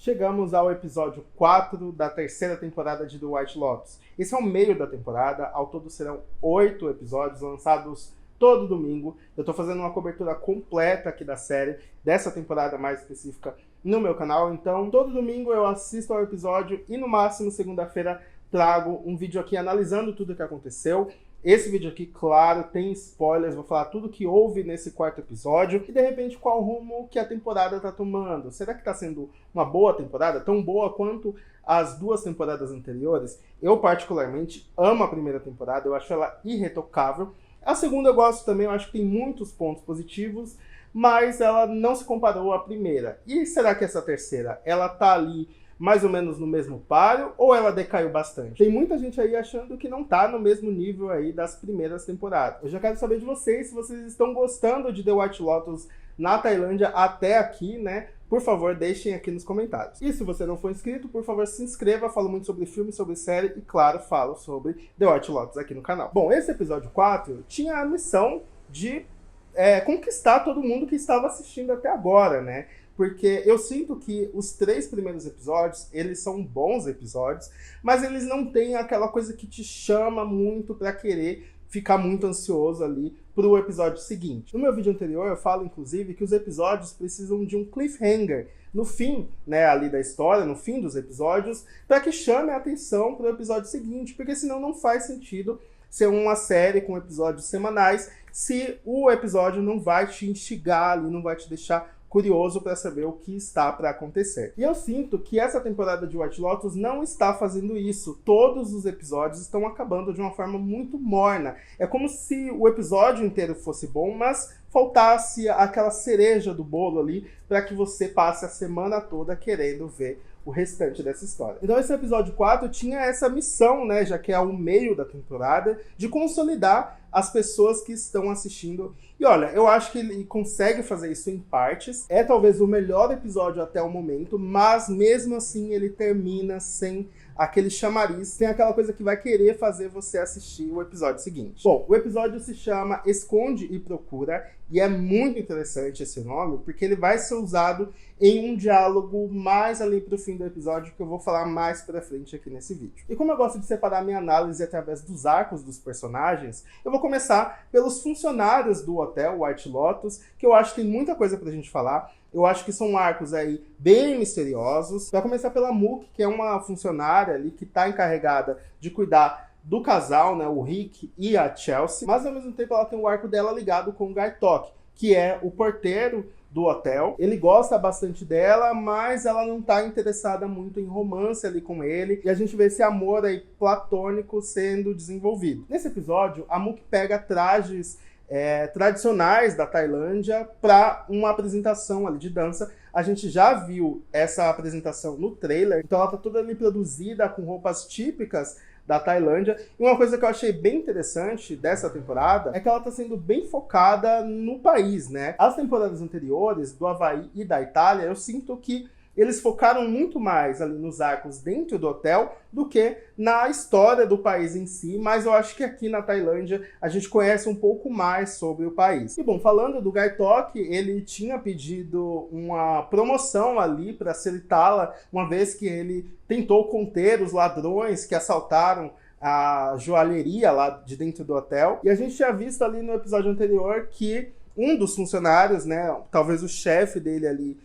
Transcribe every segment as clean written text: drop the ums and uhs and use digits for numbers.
chegamos ao episódio 4 da terceira temporada de The White Lotus. Esse é o meio da temporada, ao todo serão 8 episódios lançados todo domingo. Eu estou fazendo uma cobertura completa aqui da série, dessa temporada mais específica, no meu canal. Então, todo domingo eu assisto ao episódio e no máximo segunda-feira trago um vídeo aqui analisando tudo o que aconteceu. Esse vídeo aqui, claro, tem spoilers, vou falar tudo que houve nesse quarto episódio e, de repente, qual rumo que a temporada tá tomando. Será que tá sendo uma boa temporada? Tão boa quanto as 2 temporadas anteriores? Eu, particularmente, amo a primeira temporada, eu acho ela irretocável. A segunda eu gosto também, eu acho que tem muitos pontos positivos, mas ela não se comparou à primeira. E será que essa terceira, ela tá ali mais ou menos no mesmo páreo, ou ela decaiu bastante? Tem muita gente aí achando que não tá no mesmo nível aí das primeiras temporadas. Eu já quero saber de vocês, se vocês estão gostando de The White Lotus na Tailândia até aqui, né? Por favor, deixem aqui nos comentários. E se você não for inscrito, por favor, se inscreva. Falo muito sobre filme, sobre série e, claro, falo sobre The White Lotus aqui no canal. Bom, esse episódio 4 tinha a missão de conquistar todo mundo que estava assistindo até agora, né? Porque eu sinto que os 3 primeiros episódios, eles são bons episódios, mas eles não têm aquela coisa que te chama muito pra querer ficar muito ansioso ali pro episódio seguinte. No meu vídeo anterior eu falo, inclusive, que os episódios precisam de um cliffhanger no fim, né, ali da história, no fim dos episódios, para que chame a atenção pro episódio seguinte, porque senão não faz sentido ser uma série com episódios semanais se o episódio não vai te instigar ali, não vai te deixar curioso para saber o que está para acontecer. E eu sinto que essa temporada de White Lotus não está fazendo isso. Todos os episódios estão acabando de uma forma muito morna. É como se o episódio inteiro fosse bom, mas faltasse aquela cereja do bolo ali para que você passe a semana toda querendo ver o restante dessa história. Então esse episódio 4 tinha essa missão, né, já que é o meio da temporada, de consolidar as pessoas que estão assistindo. E olha, eu acho que ele consegue fazer isso em partes. É talvez o melhor episódio até o momento, mas mesmo assim ele termina sem aquele chamariz, sem aquela coisa que vai querer fazer você assistir o episódio seguinte. Bom, o episódio se chama Esconde e Procura, e é muito interessante esse nome, porque ele vai ser usado em um diálogo mais ali pro fim do episódio, que eu vou falar mais pra frente aqui nesse vídeo. E como eu gosto de separar minha análise através dos arcos dos personagens, eu vou começar pelos funcionários do hotel White Lotus, que eu acho que tem muita coisa pra gente falar. Eu acho que são arcos aí bem misteriosos. Vai começar pela Mook, que é uma funcionária ali que está encarregada de cuidar do casal, né, o Rick e a Chelsea. Mas ao mesmo tempo ela tem o arco dela ligado com o Gartok, que é o porteiro do hotel. Ele gosta bastante dela, mas ela não está interessada muito em romance ali com ele. E a gente vê esse amor aí platônico sendo desenvolvido. Nesse episódio, a Mook pega trajes tradicionais da Tailândia para uma apresentação ali de dança. A gente já viu essa apresentação no trailer, então ela tá toda ali produzida com roupas típicas da Tailândia. E uma coisa que eu achei bem interessante dessa temporada é que ela tá sendo bem focada no país, né? As temporadas anteriores, do Havaí e da Itália, eu sinto que eles focaram muito mais ali nos arcos dentro do hotel do que na história do país em si, mas eu acho que aqui na Tailândia a gente conhece um pouco mais sobre o país. E bom, falando do Gartok, ele tinha pedido uma promoção ali para Seritala, uma vez que ele tentou conter os ladrões que assaltaram a joalheria lá de dentro do hotel. E a gente tinha visto ali no episódio anterior que um dos funcionários, né, talvez o chefe dele ali,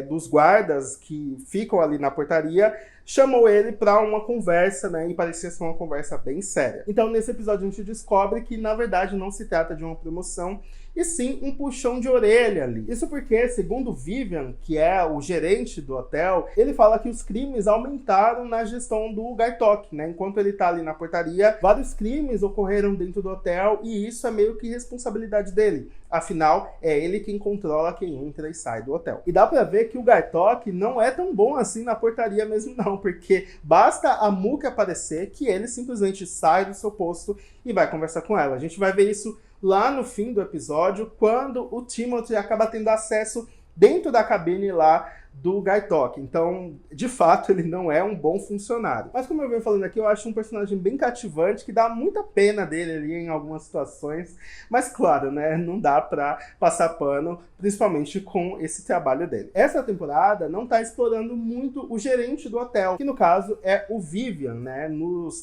dos guardas que ficam ali na portaria, chamou ele para uma conversa, né, e parecia ser uma conversa bem séria. Então nesse episódio a gente descobre que na verdade não se trata de uma promoção, e sim um puxão de orelha ali. Isso porque, segundo Vivian, que é o gerente do hotel, ele fala que os crimes aumentaram na gestão do Gartok, né? Enquanto ele tá ali na portaria, vários crimes ocorreram dentro do hotel e isso é meio que responsabilidade dele. Afinal, é ele quem controla quem entra e sai do hotel. E dá pra ver que o Gartok não é tão bom assim na portaria mesmo não, porque basta a Mook aparecer que ele simplesmente sai do seu posto e vai conversar com ela. A gente vai ver isso lá no fim do episódio, quando o Timothy acaba tendo acesso dentro da cabine lá do Gaitok. Então, de fato, ele não é um bom funcionário. Mas como eu venho falando aqui, eu acho um personagem bem cativante, que dá muita pena dele ali em algumas situações. Mas claro, né, não dá pra passar pano, principalmente com esse trabalho dele. Essa temporada não tá explorando muito o gerente do hotel, que no caso é o Vivian, né?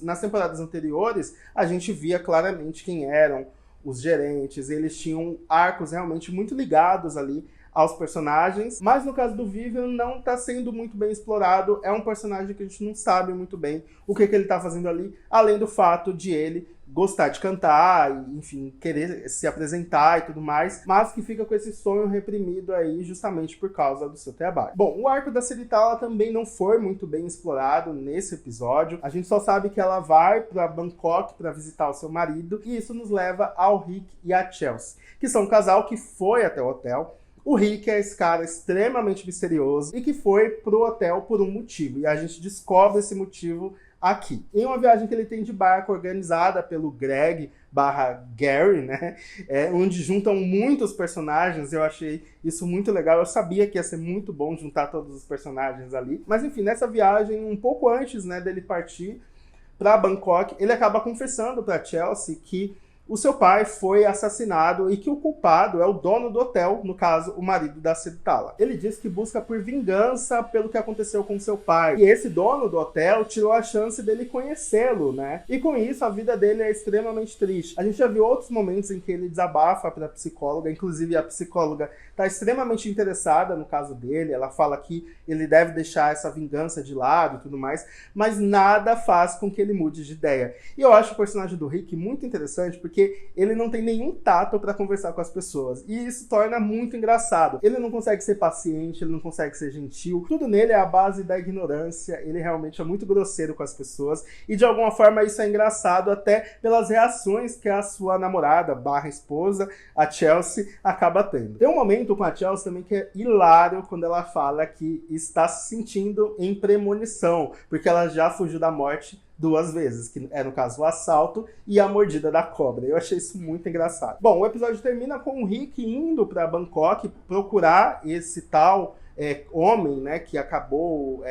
Nas temporadas anteriores, a gente via claramente quem eram os gerentes, eles tinham arcos realmente muito ligados ali aos personagens, mas no caso do Vivian não está sendo muito bem explorado, é um personagem que a gente não sabe muito bem o que ele está fazendo ali, além do fato de ele gostar de cantar, e, enfim, querer se apresentar e tudo mais, mas que fica com esse sonho reprimido aí justamente por causa do seu trabalho. Bom, o arco da Ciritala também não foi muito bem explorado nesse episódio, a gente só sabe que ela vai para Bangkok para visitar o seu marido, e isso nos leva ao Rick e a Chelsea, que são um casal que foi até o hotel. O Rick é esse cara extremamente misterioso e que foi pro hotel por um motivo. E a gente descobre esse motivo aqui. Em uma viagem que ele tem de barco organizada pelo Greg / Gary, né? Onde juntam muitos personagens. Eu achei isso muito legal. Eu sabia que ia ser muito bom juntar todos os personagens ali. Mas enfim, nessa viagem, um pouco antes, né, dele partir para Bangkok, ele acaba confessando para Chelsea que o seu pai foi assassinado e que o culpado é o dono do hotel, no caso, o marido da Ciritala. Ele diz que busca por vingança pelo que aconteceu com seu pai. E esse dono do hotel tirou a chance dele conhecê-lo, né? E com isso, a vida dele é extremamente triste. A gente já viu outros momentos em que ele desabafa para a psicóloga, inclusive a psicóloga está extremamente interessada no caso dele, ela fala que ele deve deixar essa vingança de lado e tudo mais, mas nada faz com que ele mude de ideia. E eu acho o personagem do Rick muito interessante, porque ele não tem nenhum tato para conversar com as pessoas. E isso torna muito engraçado. Ele não consegue ser paciente, ele não consegue ser gentil. Tudo nele é a base da ignorância. Ele realmente é muito grosseiro com as pessoas. E de alguma forma isso é engraçado até pelas reações que a sua namorada / esposa, a Chelsea, acaba tendo. Tem um momento com a Chelsea também que é hilário quando ela fala que está se sentindo em premonição, porque ela já fugiu da morte 2 vezes, que é no caso o assalto e a mordida da cobra. Eu achei isso muito engraçado. Bom, o episódio termina com o Rick indo para Bangkok procurar esse tal homem, né, que acabou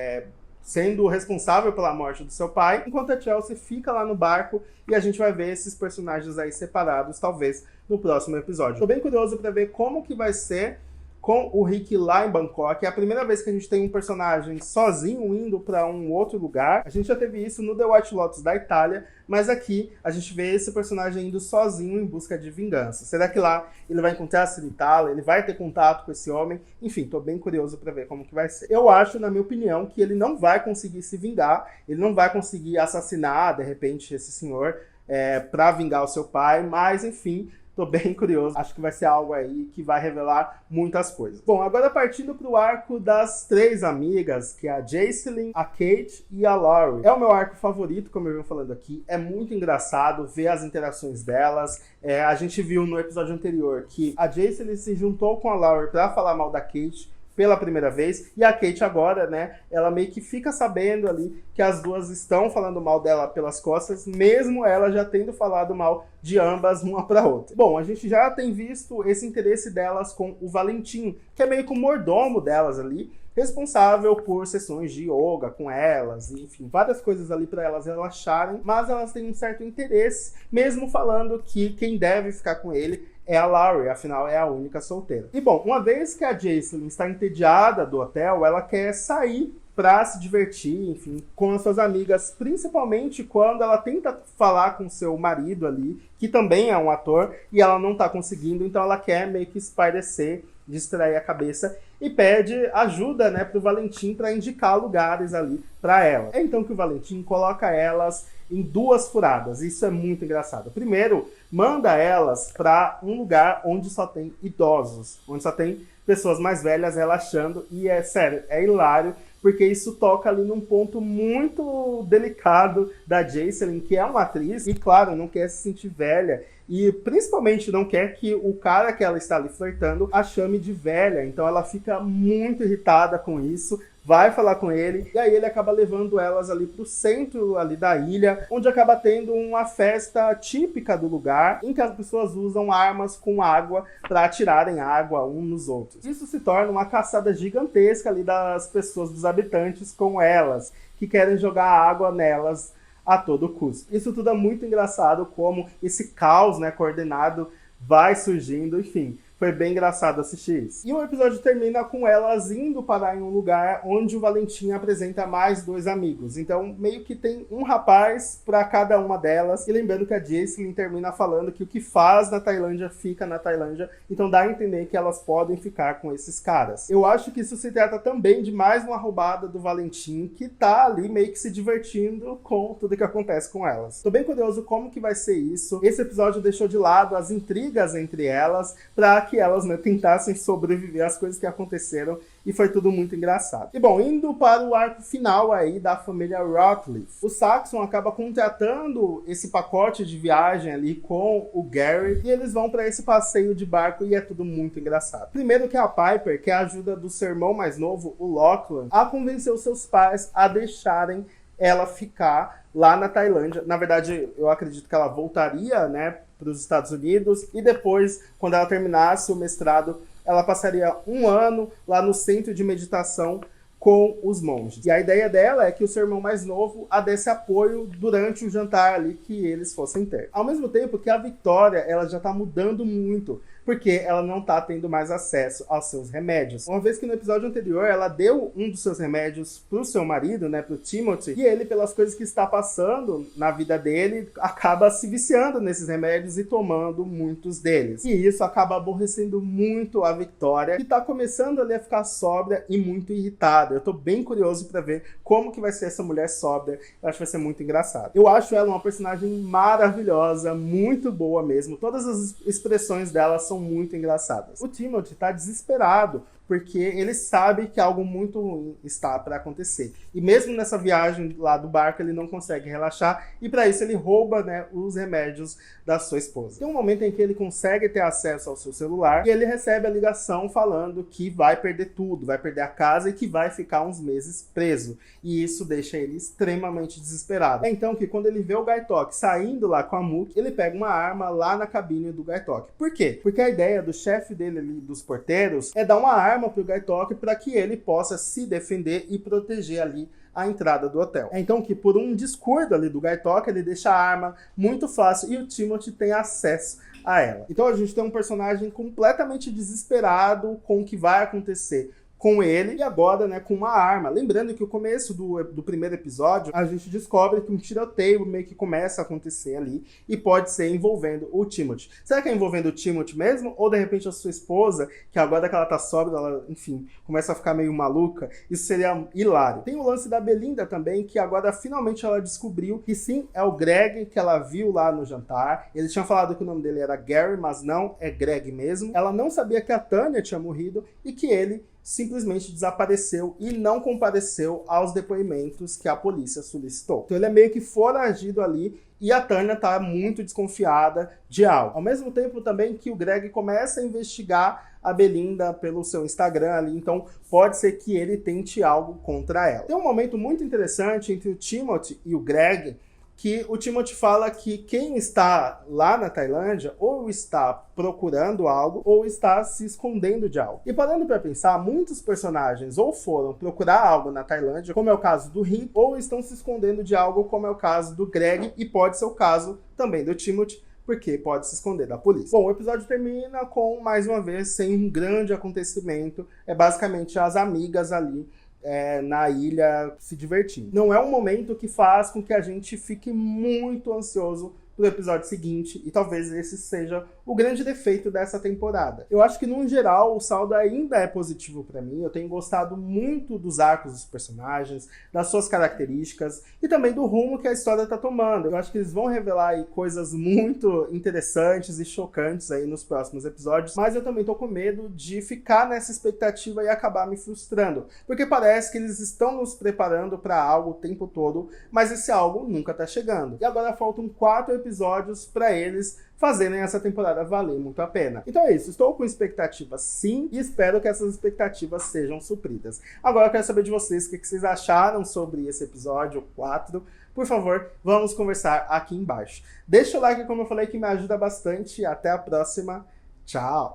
sendo responsável pela morte do seu pai, enquanto a Chelsea fica lá no barco e a gente vai ver esses personagens aí separados, talvez, no próximo episódio. Tô bem curioso para ver como que vai ser com o Rick lá em Bangkok. É a primeira vez que a gente tem um personagem sozinho indo para um outro lugar. A gente já teve isso no The White Lotus da Itália, mas aqui a gente vê esse personagem indo sozinho em busca de vingança. Será que lá ele vai encontrar a Ciritala? Ele vai ter contato com esse homem? Enfim, tô bem curioso para ver como que vai ser. Eu acho, na minha opinião, que ele não vai conseguir se vingar, ele não vai conseguir assassinar, de repente, esse senhor para vingar o seu pai, mas enfim, tô bem curioso. Acho que vai ser algo aí que vai revelar muitas coisas. Bom, agora partindo pro arco das 3 amigas, que é a Jaislyn, a Kate e a Laurie. É o meu arco favorito, como eu venho falando aqui. É muito engraçado ver as interações delas. A gente viu no episódio anterior que a Jaislyn se juntou com a Laurie pra falar mal da Kate pela primeira vez, e a Kate agora, né, ela meio que fica sabendo ali que as duas estão falando mal dela pelas costas, mesmo ela já tendo falado mal de ambas uma para outra. Bom, a gente já tem visto esse interesse delas com o Valentim, que é meio que o mordomo delas ali, responsável por sessões de yoga com elas, enfim, várias coisas ali para elas relaxarem, mas elas têm um certo interesse, mesmo falando que quem deve ficar com ele é a Laurie, afinal é a única solteira. E bom, uma vez que a Jaislyn está entediada do hotel, ela quer sair para se divertir, enfim, com as suas amigas, principalmente quando ela tenta falar com seu marido ali, que também é um ator, e ela não tá conseguindo, então ela quer meio que espairecer, distrair a cabeça, e pede ajuda, né, pro Valentim para indicar lugares ali para ela. É então que o Valentim coloca elas em 2 furadas. Isso é muito engraçado. Primeiro, manda elas para um lugar onde só tem idosos, onde só tem pessoas mais velhas relaxando, e sério, é hilário, porque isso toca ali num ponto muito delicado da Jaislyn, que é uma atriz, e claro, não quer se sentir velha, e principalmente não quer que o cara que ela está ali flertando a chame de velha, então ela fica muito irritada com isso, vai falar com ele, e aí ele acaba levando elas ali pro centro ali da ilha, onde acaba tendo uma festa típica do lugar, em que as pessoas usam armas com água para atirarem água uns nos outros. Isso se torna uma caçada gigantesca ali das pessoas, dos habitantes com elas, que querem jogar água nelas a todo custo. Isso tudo é muito engraçado, como esse caos, né, coordenado vai surgindo, enfim. Foi bem engraçado assistir isso. E o episódio termina com elas indo parar em um lugar onde o Valentim apresenta mais 2 amigos. Então, meio que tem um rapaz para cada uma delas. E lembrando que a Jacelyn termina falando que o que faz na Tailândia fica na Tailândia. Então dá a entender que elas podem ficar com esses caras. Eu acho que isso se trata também de mais uma roubada do Valentim, que tá ali meio que se divertindo com tudo que acontece com elas. Tô bem curioso como que vai ser isso. Esse episódio deixou de lado as intrigas entre elas, para que elas, né, tentassem sobreviver às coisas que aconteceram, e foi tudo muito engraçado. E bom, indo para o arco final aí da família Rockcliffe, o Saxon acaba contratando esse pacote de viagem ali com o Gary, e eles vão para esse passeio de barco, e é tudo muito engraçado. Primeiro que a Piper quer a ajuda do seu irmão mais novo, o Lachlan, a convencer os seus pais a deixarem ela ficar lá na Tailândia. Na verdade, eu acredito que ela voltaria, né, para os Estados Unidos, e depois, quando ela terminasse o mestrado, ela passaria 1 ano lá no centro de meditação com os monges. E a ideia dela é que o seu irmão mais novo a desse apoio durante o jantar ali que eles fossem ter. Ao mesmo tempo que a Victoria, ela já tá mudando muito, porque ela não tá tendo mais acesso aos seus remédios. Uma vez que no episódio anterior ela deu um dos seus remédios pro seu marido, né, pro Timothy, e ele, pelas coisas que está passando na vida dele, acaba se viciando nesses remédios e tomando muitos deles. E isso acaba aborrecendo muito a Victoria, que tá começando ali a ficar sóbria e muito irritada. Eu tô bem curioso pra ver como que vai ser essa mulher sóbria. Eu acho que vai ser muito engraçado. Eu acho ela uma personagem maravilhosa, muito boa mesmo. Todas as expressões dela são muito engraçadas. O Timothy tá desesperado, porque ele sabe que algo muito ruim está para acontecer. E mesmo nessa viagem lá do barco, ele não consegue relaxar, e para isso ele rouba, né, os remédios da sua esposa. Tem um momento em que ele consegue ter acesso ao seu celular, e ele recebe a ligação falando que vai perder tudo, vai perder a casa e que vai ficar uns meses preso. E isso deixa ele extremamente desesperado. É então que quando ele vê o Gaitok saindo lá com a Mook, ele pega uma arma lá na cabine do Gaitok. Por quê? Porque a ideia do chefe dele ali, dos porteiros, é dar uma arma para o Gaitok para que ele possa se defender e proteger ali a entrada do hotel. É então que, por um descuido ali do Gaitok, ele deixa a arma muito fácil e o Timothy tem acesso a ela. Então a gente tem um personagem completamente desesperado com o que vai acontecer com ele, e agora, né, com uma arma. Lembrando que o começo do primeiro episódio, a gente descobre que um tiroteio meio que começa a acontecer ali, e pode ser envolvendo o Timothy. Será que é envolvendo o Timothy mesmo? Ou de repente a sua esposa, que agora que ela tá sóbria, ela, enfim, começa a ficar meio maluca? Isso seria hilário. Tem o lance da Belinda também, que agora finalmente ela descobriu que sim, é o Greg que ela viu lá no jantar. Ele tinha falado que o nome dele era Gary, mas não, é Greg mesmo. Ela não sabia que a Tânia tinha morrido e que ele simplesmente desapareceu e não compareceu aos depoimentos que a polícia solicitou. Então ele é meio que foragido ali, e a Tânia tá muito desconfiada de algo. Ao mesmo tempo também que o Greg começa a investigar a Belinda pelo seu Instagram ali, então pode ser que ele tente algo contra ela. Tem um momento muito interessante entre o Timothy e o Greg, que o Timothy fala que quem está lá na Tailândia ou está procurando algo ou está se escondendo de algo. E parando para pensar, muitos personagens ou foram procurar algo na Tailândia, como é o caso do Rick, ou estão se escondendo de algo, como é o caso do Greg, e pode ser o caso também do Timothy, porque pode se esconder da polícia. Bom, o episódio termina com, mais uma vez, sem um grande acontecimento. É basicamente as amigas ali na ilha se divertindo. Não é um momento que faz com que a gente fique muito ansioso pro episódio seguinte, e talvez esse seja o grande defeito dessa temporada. Eu acho que, no geral, o saldo ainda é positivo pra mim. Eu tenho gostado muito dos arcos dos personagens, das suas características, e também do rumo que a história tá tomando. Eu acho que eles vão revelar aí coisas muito interessantes e chocantes aí nos próximos episódios, mas eu também tô com medo de ficar nessa expectativa e acabar me frustrando, porque parece que eles estão nos preparando pra algo o tempo todo, mas esse algo nunca tá chegando. E agora faltam 4 episódios para eles fazerem essa temporada valer muito a pena. Então é isso, estou com expectativas sim e espero que essas expectativas sejam supridas. Agora eu quero saber de vocês o que vocês acharam sobre esse episódio 4. Por favor, vamos conversar aqui embaixo. Deixa o like, como eu falei, que me ajuda bastante. Até a próxima. Tchau!